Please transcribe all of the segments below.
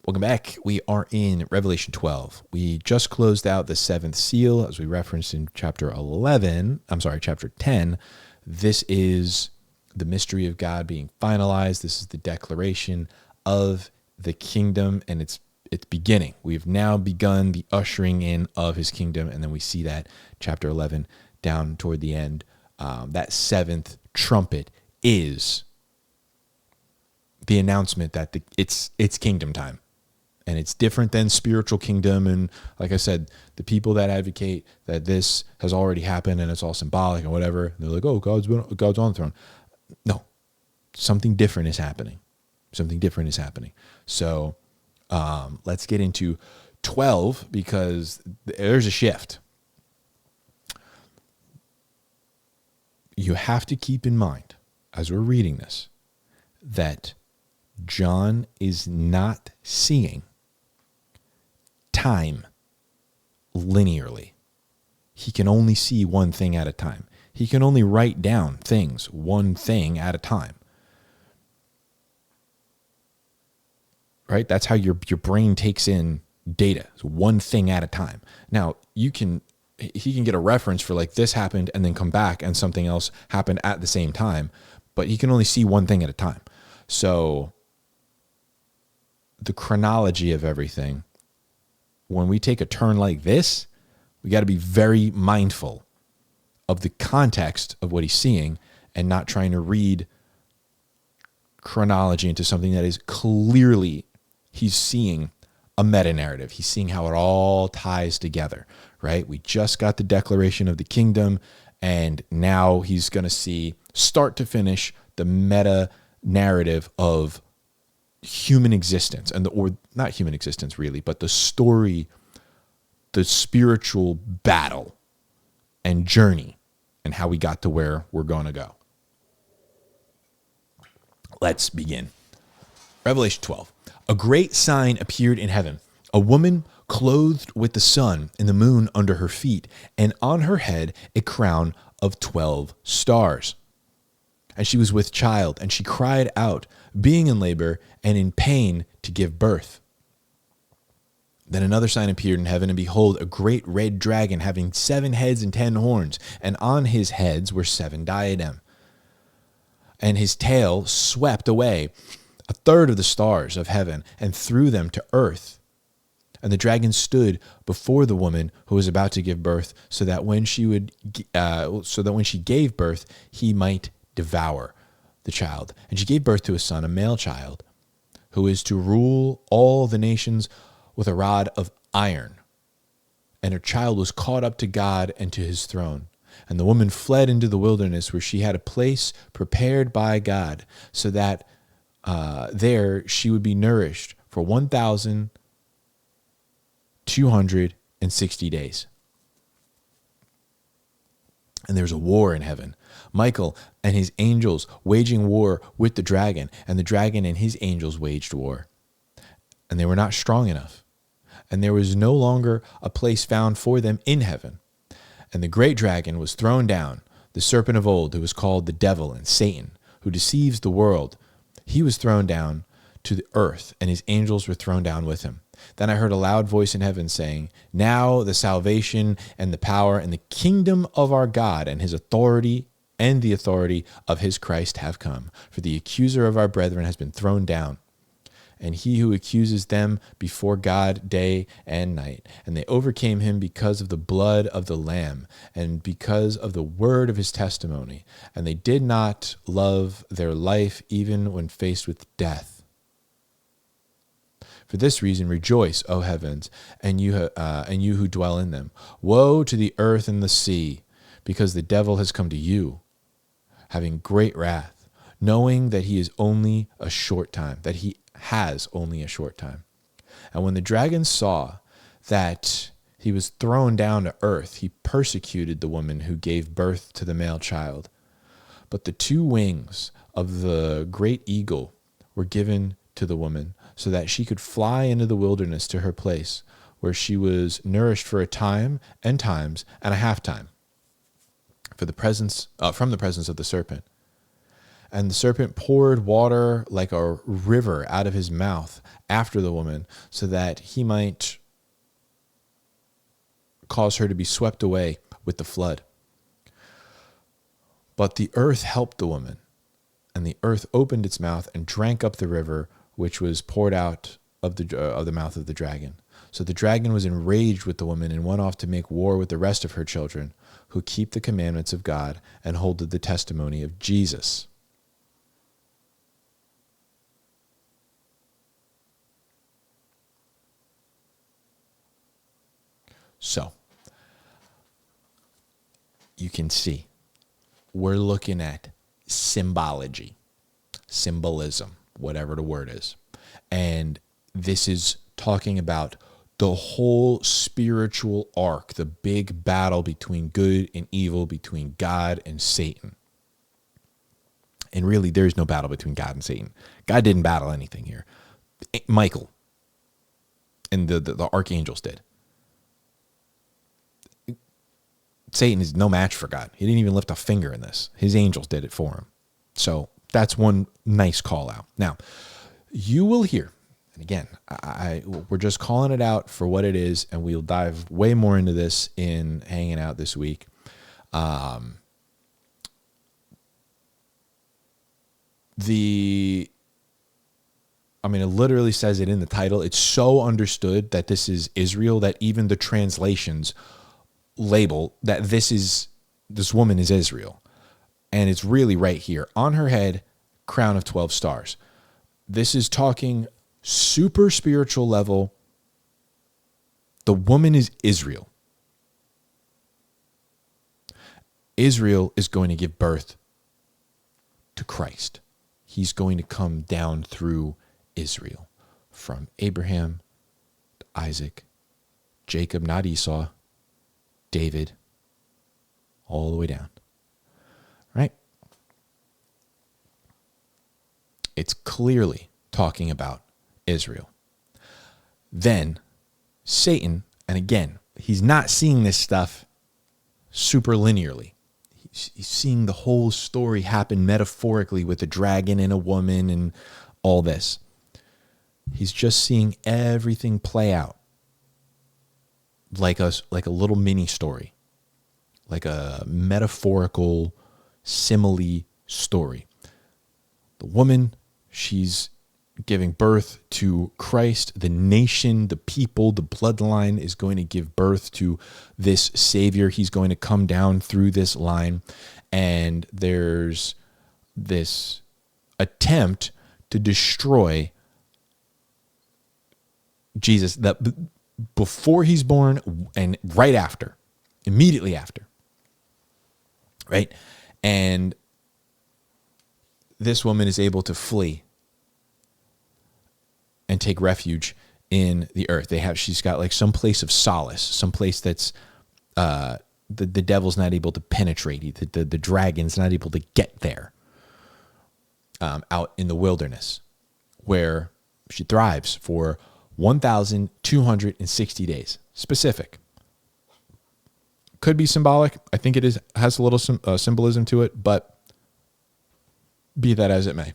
Welcome back. We are in Revelation 12. We just closed out the seventh seal, as we referenced in chapter 10. This is the mystery of God being finalized. This is the declaration of the kingdom and its beginning. We've now begun the ushering in of his kingdom, and then we see that chapter 11 down toward the end. That seventh trumpet is the announcement that it's kingdom time. And it's different than spiritual kingdom. And like I said, the people that advocate that this has already happened and it's all symbolic and whatever, they're like, oh, God's on the throne. No, something different is happening. So let's get into 12 because there's a shift. You have to keep in mind, as we're reading this, that John is not seeing time linearly. He can only see one thing at a time. He can only write down things one thing at a time. Right? That's how your brain takes in data. It's one thing at a time. Now, he can get a reference for like this happened and then come back and something else happened at the same time, but he can only see one thing at a time. So the chronology of everything, when we take a turn like this, we got to be very mindful of the context of what he's seeing and not trying to read chronology into something that is clearly, he's seeing a meta-narrative. He's seeing how it all ties together, right? We just got the declaration of the kingdom, and now he's going to see, start to finish, the meta-narrative of human existence, or not human existence really, but the story, the spiritual battle and journey, and how we got to where we're going to go. Let's begin. Revelation 12. A great sign appeared in heaven, a woman clothed with the sun and the moon under her feet, and on her head a crown of 12 stars. And she was with child, and she cried out, being in labor and in pain to give birth. Then another sign appeared in heaven, and behold, a great red dragon having 7 heads and 10 horns, and on his heads were 7 diadems. And his tail swept away a third of the stars of heaven and threw them to earth. And the dragon stood before the woman who was about to give birth, so that when she gave birth, he might devour the child. And she gave birth to a son, a male child, who is to rule all the nations with a rod of iron. And her child was caught up to God and to his throne. And the woman fled into the wilderness, where she had a place prepared by God, so that there she would be nourished for 1,260 days. And there's a war in heaven. Michael and his angels waging war with the dragon, and the dragon and his angels waged war. And they were not strong enough, and there was no longer a place found for them in heaven. And the great dragon was thrown down, the serpent of old, who was called the devil and Satan, who deceives the world. He was thrown down to the earth, and his angels were thrown down with him. Then I heard a loud voice in heaven saying, now the salvation and the power and the kingdom of our God and his authority and the authority of his Christ have come. For the accuser of our brethren has been thrown down, and he who accuses them before God day and night. And they overcame him because of the blood of the Lamb and because of the word of his testimony. And they did not love their life even when faced with death. For this reason, rejoice, O heavens, and you who dwell in them. Woe to the earth and the sea, because the devil has come to you, having great wrath, knowing that he has only a short time. And when the dragon saw that he was thrown down to earth, he persecuted the woman who gave birth to the male child. But the 2 wings of the great eagle were given to the woman, so that she could fly into the wilderness to her place, where she was nourished for a time and times and a half time from the presence of the serpent. And the serpent poured water like a river out of his mouth after the woman, so that he might cause her to be swept away with the flood. But the earth helped the woman, and the earth opened its mouth and drank up the river which was poured out of the mouth of the dragon. So the dragon was enraged with the woman and went off to make war with the rest of her children, who keep the commandments of God and hold to the testimony of Jesus. So you can see we're looking at symbology, symbolism, whatever the word is. And this is talking about the whole spiritual arc, the big battle between good and evil, between God and Satan. And really, there's no battle between God and Satan. God didn't battle anything here. Michael and the archangels did. Satan is no match for God. He didn't even lift a finger in this. His angels did it for him. So that's one nice call out. Now, you will hear, and again, we're just calling it out for what it is, and we'll dive way more into this in Hanging Out this week. It literally says it in the title. It's so understood that this is Israel that even the translations label that this woman is Israel. And it's really right here. On her head, crown of 12 stars. This is talking super spiritual level. The woman is Israel. Israel is going to give birth to Christ. He's going to come down through Israel, from Abraham to Isaac, Jacob, not Esau, David, all the way down. Right? It's clearly talking about Israel. Then Satan, and again, he's not seeing this stuff super linearly. He's seeing the whole story happen metaphorically with a dragon and a woman and all this. He's just seeing everything play out like a little mini story, like a metaphorical simile story. The woman, she's giving birth to Christ. The nation, the people, the bloodline is going to give birth to this Savior. He's going to come down through this line. And there's this attempt to destroy Jesus that before he's born and right after, immediately after. Right? And this woman is able to flee and take refuge in the earth. She's got like some place of solace, some place that's the devil's not able to penetrate, the dragon's not able to get there, out in the wilderness, where she thrives for 1,260 days. Specific. Could be symbolic. I think it has a little symbolism to it, but be that as it may.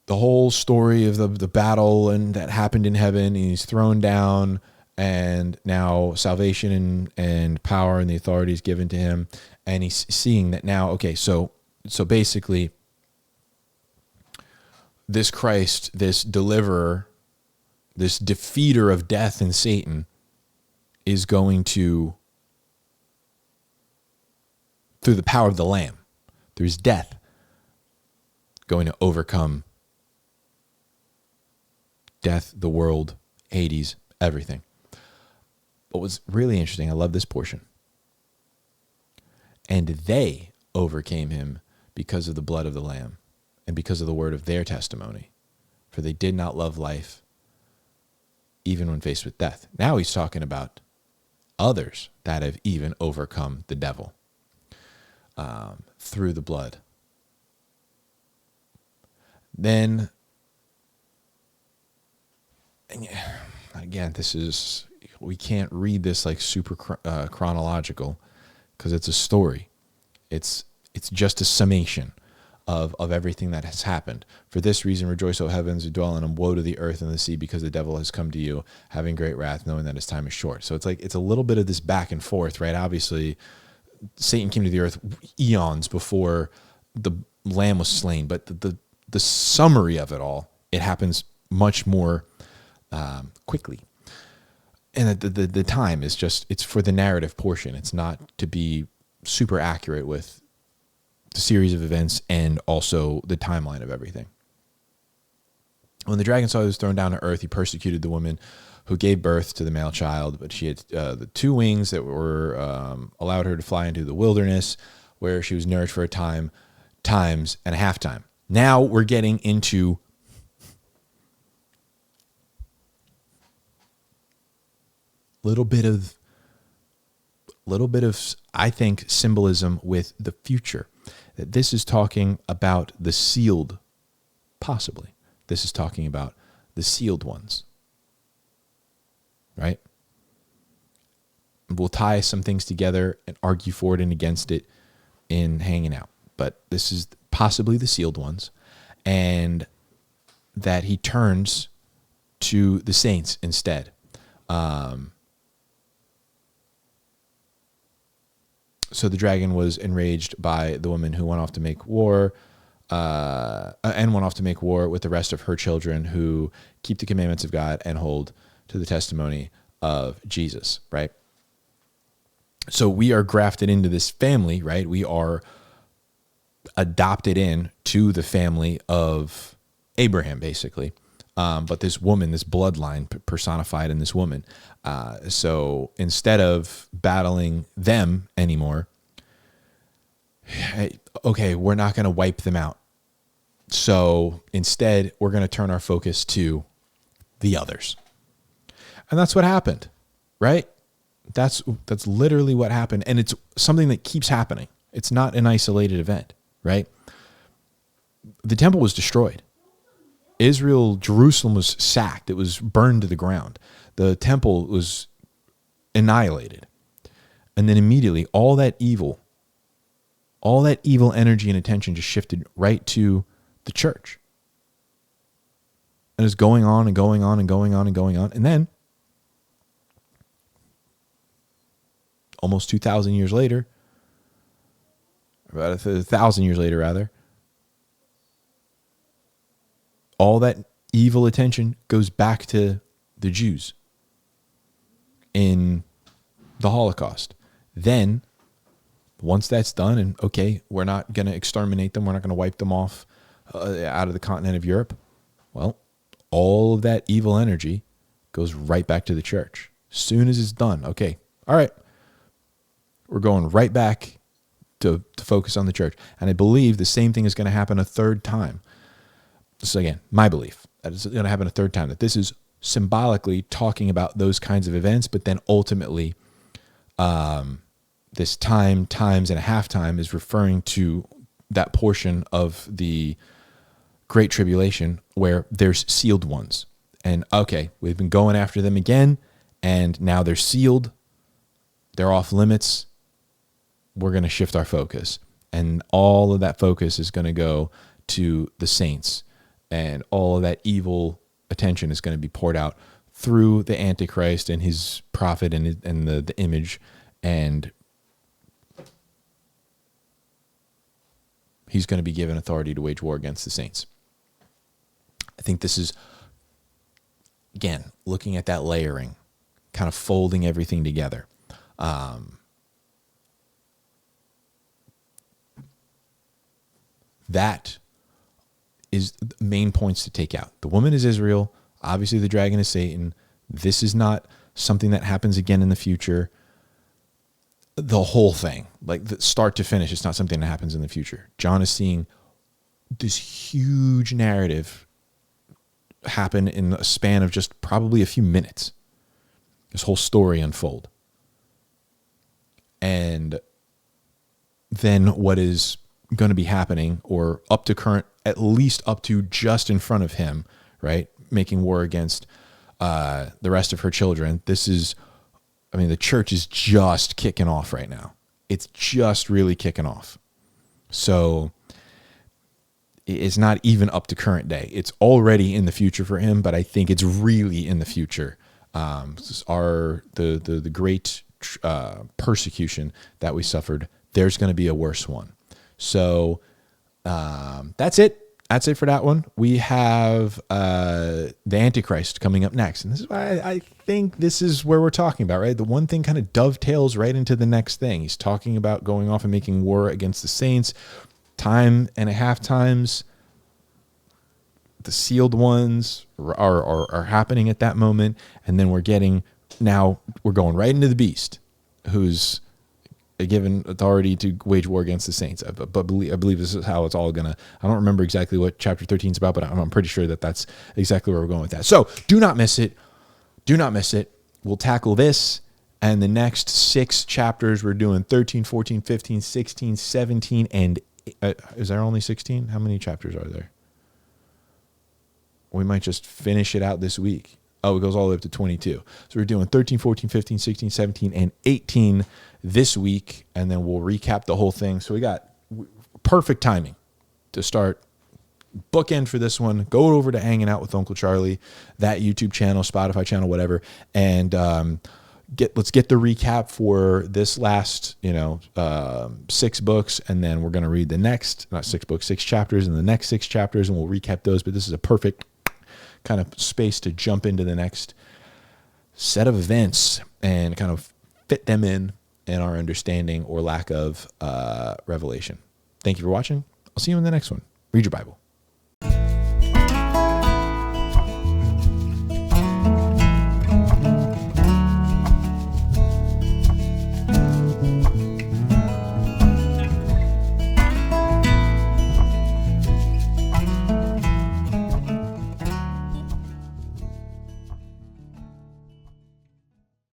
The whole story of the battle and that happened in heaven, and he's thrown down, and now salvation and power and the authority is given to him, and he's seeing that now. Okay, so basically, this Christ, this deliverer, this defeater of death and Satan, is going to, through the power of the Lamb, through his death, going to overcome death, the world, Hades, everything. What was really interesting, I love this portion. And they overcame him because of the blood of the Lamb and because of the word of their testimony. For they did not love life even when faced with death. Now he's talking about others that have even overcome the devil through the blood. Then, again, we can't read this like super chronological because it's a story. It's just a summation. of everything that has happened. For this reason, rejoice, O heavens, who dwell in them. Woe to the earth and the sea, because the devil has come to you, having great wrath, knowing that his time is short. So it's a little bit of this back and forth, right? Obviously, Satan came to the earth eons before the lamb was slain, but the summary of it all, it happens much more quickly. And the time is just, it's for the narrative portion. It's not to be super accurate with the series of events and also the timeline of everything. When the dragon saw he was thrown down to earth, he persecuted the woman who gave birth to the male child, but she had the two wings that were allowed her to fly into the wilderness, where she was nourished for times and a half time. Now we're getting into little bit of, I think, symbolism with the future. That this is talking about the sealed, possibly. This is talking about the sealed ones. Right? We'll tie some things together and argue for it and against it in hanging out. But this is possibly the sealed ones. And that he turns to the saints instead. So the dragon was enraged by the woman who went off to make war, with the rest of her children who keep the commandments of God and hold to the testimony of Jesus, right? So we are grafted into this family, right? We are adopted in to the family of Abraham, basically. But this woman, this bloodline personified in this woman. So instead of battling them anymore, okay, we're not going to wipe them out. So instead, we're going to turn our focus to the others. And that's what happened, right? That's literally what happened. And it's something that keeps happening. It's not an isolated event, right? The temple was destroyed. Jerusalem was sacked. It was burned to the ground. The temple was annihilated. And then immediately all that evil energy and attention just shifted right to the church. And it's going on and going on and going on and going on. And then almost 2,000 years later, about 1,000 years later rather, all that evil attention goes back to the Jews in the Holocaust. Then, once that's done, and okay, we're not going to exterminate them, we're not going to wipe them off out of the continent of Europe, well, all of that evil energy goes right back to the church. As soon as it's done, okay, all right, we're going right back to focus on the church. And I believe the same thing is going to happen a third time. So again, my belief that it's going to happen a third time, that this is symbolically talking about those kinds of events, but then ultimately this times and a half time is referring to that portion of the Great Tribulation where there's sealed ones. And okay, we've been going after them again, and now they're sealed. They're off limits. We're going to shift our focus. And all of that focus is going to go to the saints. And all of that evil attention is going to be poured out through the Antichrist and his prophet and the image. And he's going to be given authority to wage war against the saints. I think this is, again, looking at that layering, kind of folding everything together. That is the main points to take out. The woman is Israel. Obviously, the dragon is Satan. This is not something that happens again in the future. The whole thing, like the start to finish, it's not something that happens in the future. John is seeing this huge narrative happen in a span of just probably a few minutes. This whole story unfold. And then what is going to be happening, or up to current, at least up to just in front of him, right? Making war against the rest of her children. This is, I mean, the church is just kicking off right now. It's just really kicking off. So it's not even up to current day. It's already in the future for him, but I think it's really in the future. The great persecution that we suffered, there's going to be a worse one. So that's it. That's it for that one. We have the Antichrist coming up next. And this is why I think this is where we're talking about, right? The one thing kind of dovetails right into the next thing. He's talking about going off and making war against the saints. Time and a half times the sealed ones are happening at that moment. And then we're going right into the beast, who's given authority to wage war against the saints. I believe this is how it's all gonna. I don't remember exactly what chapter 13 is about, but I'm pretty sure that's exactly where we're going with that. So do not miss it. Do not miss it. We'll tackle this and the next 6 chapters. We're doing 13, 14, 15, 16, 17, and is there only 16? How many chapters are there? We might just finish it out this week. Oh, it goes all the way up to 22. So we're doing 13, 14, 15, 16, 17, and 18 this week, and then we'll recap the whole thing. So we got perfect timing to start bookend for this one. Go over to Hanging Out with Uncle Charlie, that YouTube channel, Spotify channel, whatever, and let's get the recap for this last 6 books, and then we're going to read the next, not 6 books, 6 chapters, and the next 6 chapters, and we'll recap those. But this is a perfect kind of space to jump into the next set of events and kind of fit them in our understanding or lack of revelation. Thank you for watching. I'll see you in the next one. Read your Bible.